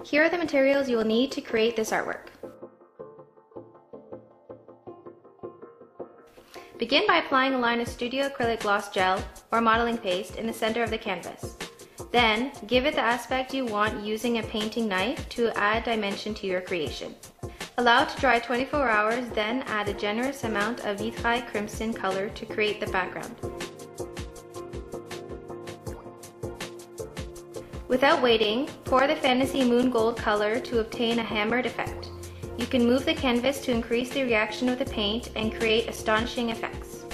Here are the materials you will need to create this artwork. Begin by applying a line of Studio Acrylic Gloss Gel or modeling paste in the center of the canvas. Then, give it the aspect you want using a painting knife to add dimension to your creation. Allow it to dry 24 hours, then add a generous amount of Vitrail Crimson color to create the background. Without waiting, pour the Fantasy Moon Gold color to obtain a hammered effect. You can move the canvas to increase the reaction of the paint and create astonishing effects.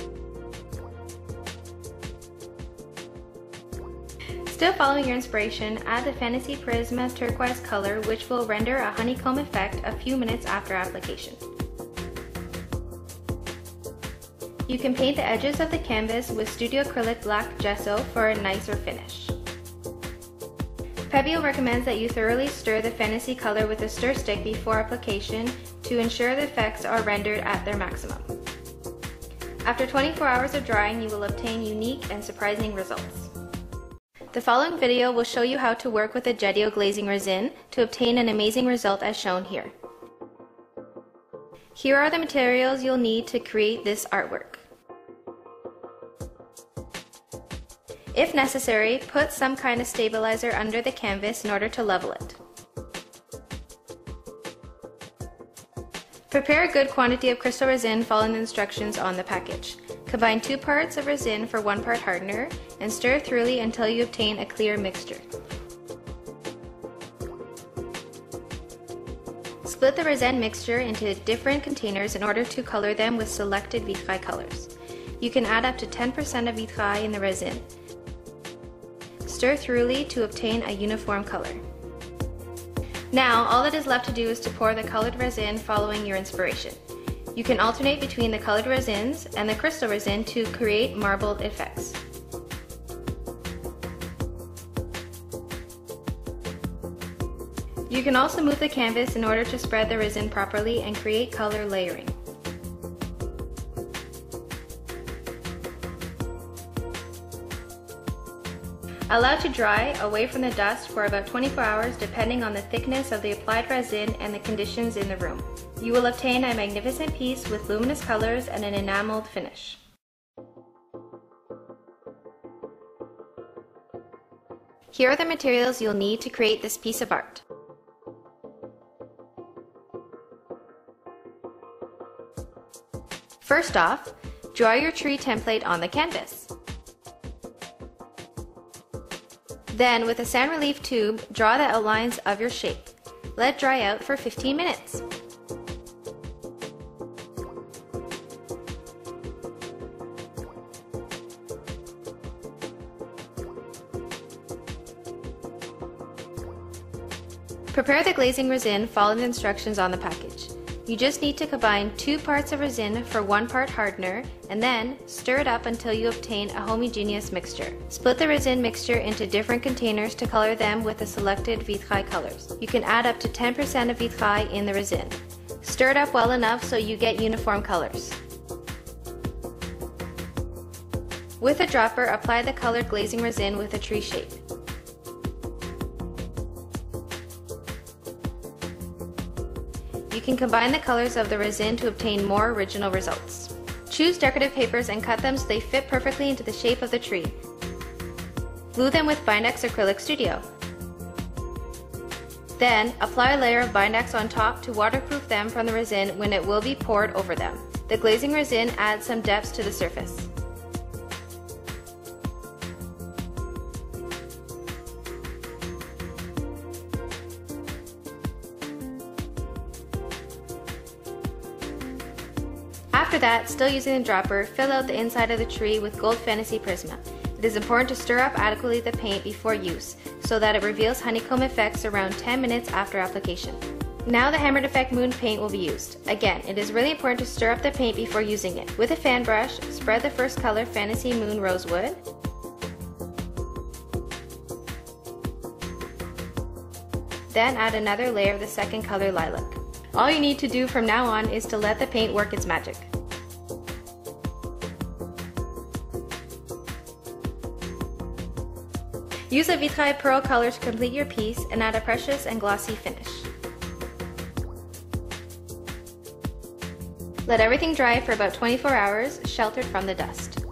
Still following your inspiration, add the Fantasy Prisma turquoise color, which will render a honeycomb effect a few minutes after application. You can paint the edges of the canvas with Studio Acrylic Black Gesso for a nicer finish. Pebeo recommends that you thoroughly stir the Fantasy color with a stir stick before application to ensure the effects are rendered at their maximum. After 24 hours of drying, you will obtain unique and surprising results. The following video will show you how to work with a Jetio glazing resin to obtain an amazing result as shown here. Here are the materials you'll need to create this artwork. If necessary, put some kind of stabilizer under the canvas in order to level it. Prepare a good quantity of crystal resin following the instructions on the package. Combine 2 parts of resin for 1 part hardener and stir thoroughly until you obtain a clear mixture. Split the resin mixture into different containers in order to color them with selected Vitrail colors. You can add up to 10% of Vitrail in the resin. Stir thoroughly to obtain a uniform color. Now, all that is left to do is to pour the colored resin following your inspiration. You can alternate between the colored resins and the crystal resin to create marbled effects. You can also move the canvas in order to spread the resin properly and create color layering. Allow to dry away from the dust for about 24 hours depending on the thickness of the applied resin and the conditions in the room. You will obtain a magnificent piece with luminous colors and an enameled finish. Here are the materials you'll need to create this piece of art. First off, draw your tree template on the canvas. Then, with a sand relief tube, draw the outlines of your shape. Let dry out for 15 minutes. Prepare the glazing resin following the instructions on the package. You just need to combine 2 parts of resin for 1 part hardener and then stir it up until you obtain a homogeneous mixture. Split the resin mixture into different containers to color them with the selected Vitrail colors. You can add up to 10% of Vitrail in the resin. Stir it up well enough so you get uniform colors. With a dropper, apply the colored glazing resin with a tree shape. You can combine the colors of the resin to obtain more original results. Choose decorative papers and cut them so they fit perfectly into the shape of the tree. Glue them with Bindex Acrylic Studio. Then, apply a layer of Bindex on top to waterproof them from the resin when it will be poured over them. The glazing resin adds some depth to the surface. After that, still using the dropper, fill out the inside of the tree with Gold Fantasy Prisma. It is important to stir up adequately the paint before use, so that it reveals honeycomb effects around 10 minutes after application. Now the hammered effect moon paint will be used. Again, it is really important to stir up the paint before using it. With a fan brush, spread the first color Fantasy Moon Rosewood, then add another layer of the second color Lilac. All you need to do from now on is to let the paint work its magic. Use a Vitrail Pearl color to complete your piece and add a precious and glossy finish. Let everything dry for about 24 hours, sheltered from the dust.